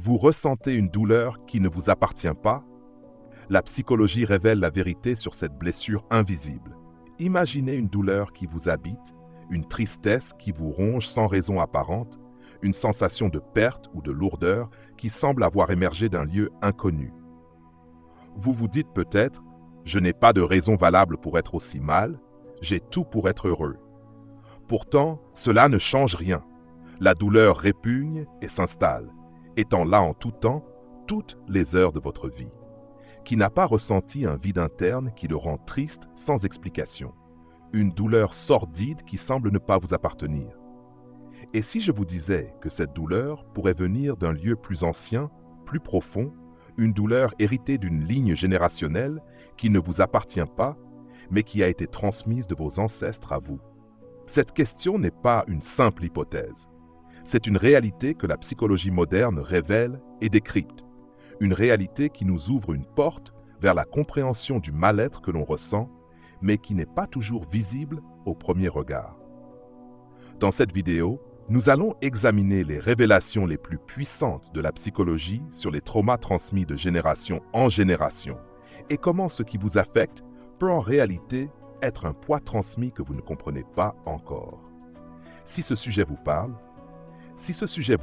Vous ressentez une douleur qui ne vous appartient pas? La psychologie révèle la vérité sur cette blessure invisible. Imaginez une douleur qui vous habite, une tristesse qui vous ronge sans raison apparente, une sensation de perte ou de lourdeur qui semble avoir émergé d'un lieu inconnu. Vous vous dites peut-être, je n'ai pas de raison valable pour être aussi mal, j'ai tout pour être heureux. Pourtant, cela ne change rien. La douleur répugne et s'installe, étant là en tout temps, toutes les heures de votre vie. Qui n'a pas ressenti un vide interne qui le rend triste sans explication? Une douleur sordide qui semble ne pas vous appartenir. Et si je vous disais que cette douleur pourrait venir d'un lieu plus ancien, plus profond, une douleur héritée d'une ligne générationnelle qui ne vous appartient pas, mais qui a été transmise de vos ancêtres à vous? Cette question n'est pas une simple hypothèse. C'est une réalité que la psychologie moderne révèle et décrypte. Une réalité qui nous ouvre une porte vers la compréhension du mal-être que l'on ressent, mais qui n'est pas toujours visible au premier regard. Dans cette vidéo, nous allons examiner les révélations les plus puissantes de la psychologie sur les traumas transmis de génération en génération et comment ce qui vous affecte peut en réalité être un poids transmis que vous ne comprenez pas encore. Si ce sujet vous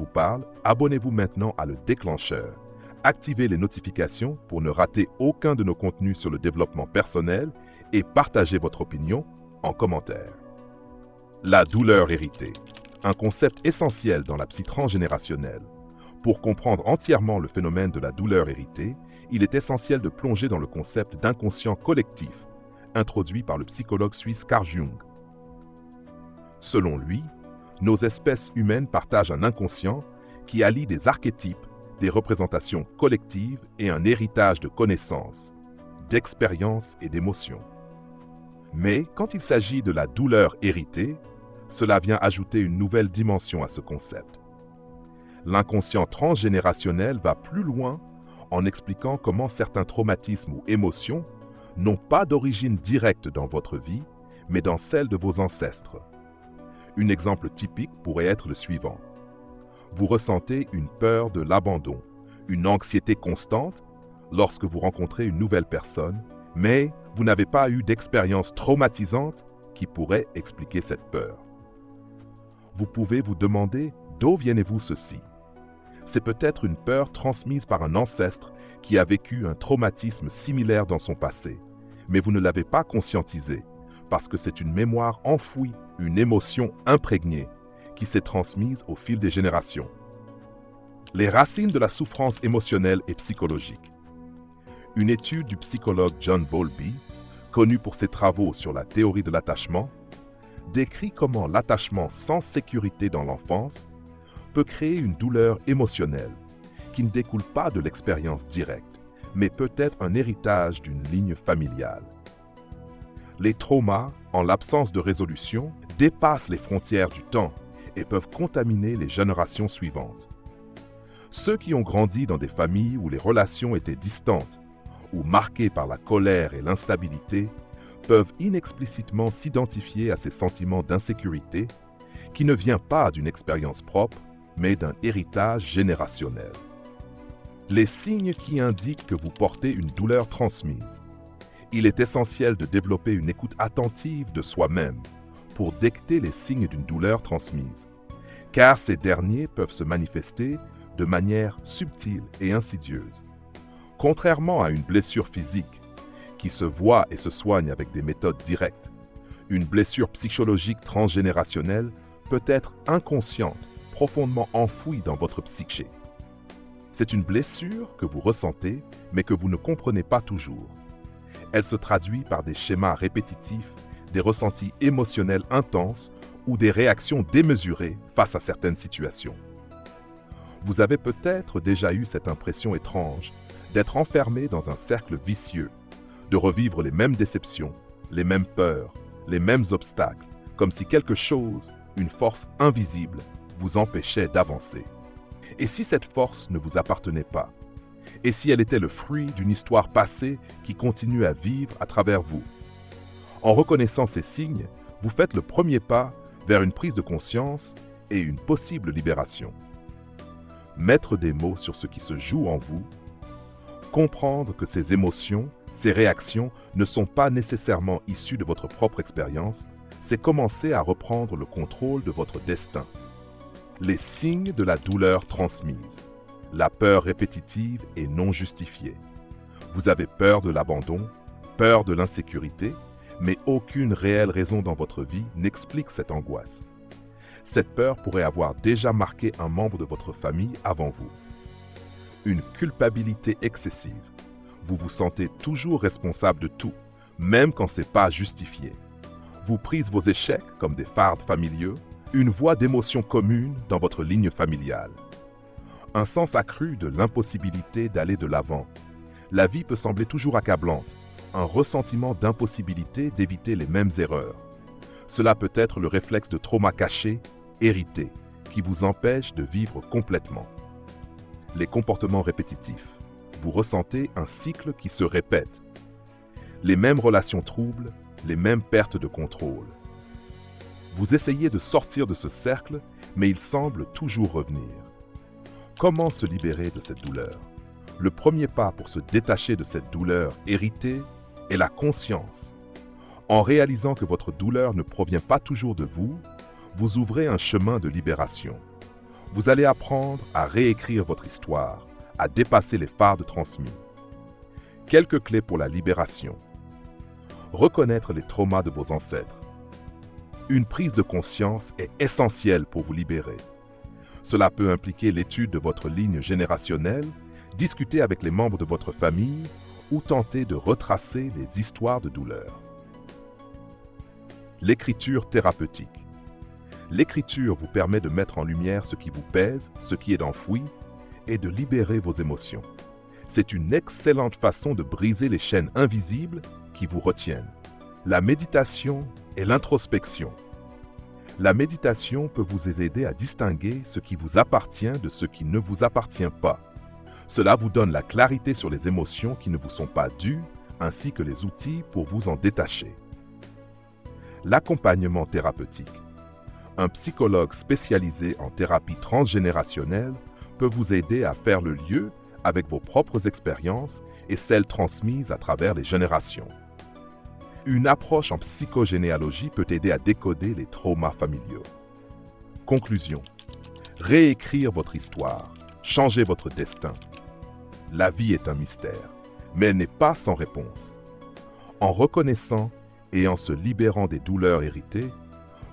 parle, abonnez-vous maintenant à Le Déclencheur. Activez les notifications pour ne rater aucun de nos contenus sur le développement personnel et partagez votre opinion en commentaire. La douleur héritée, un concept essentiel dans la psy transgénérationnelle. Pour comprendre entièrement le phénomène de la douleur héritée, il est essentiel de plonger dans le concept d'inconscient collectif, introduit par le psychologue suisse Carl Jung. Selon lui, nos espèces humaines partagent un inconscient qui allie des archétypes, des représentations collectives et un héritage de connaissances, d'expériences et d'émotions. Mais quand il s'agit de la douleur héritée, cela vient ajouter une nouvelle dimension à ce concept. L'inconscient transgénérationnel va plus loin en expliquant comment certains traumatismes ou émotions n'ont pas d'origine directe dans votre vie, mais dans celle de vos ancêtres. Un exemple typique pourrait être le suivant. Vous ressentez une peur de l'abandon, une anxiété constante lorsque vous rencontrez une nouvelle personne, mais vous n'avez pas eu d'expérience traumatisante qui pourrait expliquer cette peur. Vous pouvez vous demander d'où venez-vous ceci? C'est peut-être une peur transmise par un ancêtre qui a vécu un traumatisme similaire dans son passé, mais vous ne l'avez pas conscientisé parce que c'est une mémoire enfouie, une émotion imprégnée qui s'est transmise au fil des générations. Les racines de la souffrance émotionnelle et psychologique. Une étude du psychologue John Bowlby, connu pour ses travaux sur la théorie de l'attachement, décrit comment l'attachement sans sécurité dans l'enfance peut créer une douleur émotionnelle qui ne découle pas de l'expérience directe, mais peut être un héritage d'une ligne familiale. Les traumas, en l'absence de résolution, dépassent les frontières du temps et peuvent contaminer les générations suivantes. Ceux qui ont grandi dans des familles où les relations étaient distantes ou marquées par la colère et l'instabilité peuvent inexplicitement s'identifier à ces sentiments d'insécurité qui ne vient pas d'une expérience propre, mais d'un héritage générationnel. Les signes qui indiquent que vous portez une douleur transmise. Il est essentiel de développer une écoute attentive de soi-même pour détecter les signes d'une douleur transmise, car ces derniers peuvent se manifester de manière subtile et insidieuse. Contrairement à une blessure physique, qui se voit et se soigne avec des méthodes directes, une blessure psychologique transgénérationnelle peut être inconsciente, profondément enfouie dans votre psyché. C'est une blessure que vous ressentez, mais que vous ne comprenez pas toujours. Elle se traduit par des schémas répétitifs, des ressentis émotionnels intenses ou des réactions démesurées face à certaines situations. Vous avez peut-être déjà eu cette impression étrange d'être enfermé dans un cercle vicieux, de revivre les mêmes déceptions, les mêmes peurs, les mêmes obstacles, comme si quelque chose, une force invisible, vous empêchait d'avancer. Et si cette force ne vous appartenait pas? Et si elle était le fruit d'une histoire passée qui continue à vivre à travers vous? En reconnaissant ces signes, vous faites le premier pas vers une prise de conscience et une possible libération. mettre des mots sur ce qui se joue en vous, comprendre que ces émotions, ces réactions ne sont pas nécessairement issues de votre propre expérience, c'est commencer à reprendre le contrôle de votre destin. Les signes de la douleur transmise. La peur répétitive et non justifiée. Vous avez peur de l'abandon, peur de l'insécurité, mais aucune réelle raison dans votre vie n'explique cette angoisse. Cette peur pourrait avoir déjà marqué un membre de votre famille avant vous. Une culpabilité excessive. Vous vous sentez toujours responsable de tout, même quand ce n'est pas justifié. Vous prisez vos échecs comme des fardeaux familiaux, une voie d'émotion commune dans votre ligne familiale. Un sens accru de l'impossibilité d'aller de l'avant. La vie peut sembler toujours accablante, un ressentiment d'impossibilité d'éviter les mêmes erreurs. Cela peut être le réflexe de trauma caché, hérité, qui vous empêche de vivre complètement. Les comportements répétitifs. Vous ressentez un cycle qui se répète. Les mêmes relations troubles, les mêmes pertes de contrôle. Vous essayez de sortir de ce cercle, mais il semble toujours revenir. Comment se libérer de cette douleur? Le premier pas pour se détacher de cette douleur héritée est la conscience. En réalisant que votre douleur ne provient pas toujours de vous, vous ouvrez un chemin de libération. Vous allez apprendre à réécrire votre histoire, à dépasser les fardeaux transmis. Quelques clés pour la libération. Reconnaître les traumas de vos ancêtres. Une prise de conscience est essentielle pour vous libérer. Cela peut impliquer l'étude de votre ligne générationnelle, discuter avec les membres de votre famille ou tenter de retracer les histoires de douleur. L'écriture thérapeutique. L'écriture vous permet de mettre en lumière ce qui vous pèse, ce qui est enfoui, et de libérer vos émotions. C'est une excellente façon de briser les chaînes invisibles qui vous retiennent. La méditation et l'introspection. La méditation peut vous aider à distinguer ce qui vous appartient de ce qui ne vous appartient pas. Cela vous donne la clarité sur les émotions qui ne vous sont pas dues, ainsi que les outils pour vous en détacher. L'accompagnement thérapeutique. Un psychologue spécialisé en thérapie transgénérationnelle peut vous aider à faire le lien avec vos propres expériences et celles transmises à travers les générations. Une approche en psychogénéalogie peut aider à décoder les traumas familiaux. Conclusion. Réécrire votre histoire, changer votre destin. La vie est un mystère, mais elle n'est pas sans réponse. En reconnaissant et en se libérant des douleurs héritées,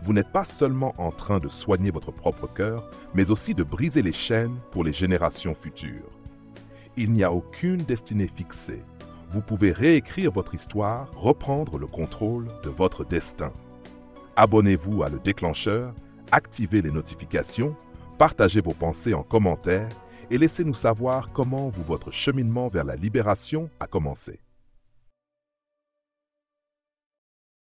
vous n'êtes pas seulement en train de soigner votre propre cœur, mais aussi de briser les chaînes pour les générations futures. Il n'y a aucune destinée fixée. Vous pouvez réécrire votre histoire, reprendre le contrôle de votre destin. Abonnez-vous à Le Déclencheur, activez les notifications, partagez vos pensées en commentaire et laissez-nous savoir comment votre cheminement vers la libération a commencé.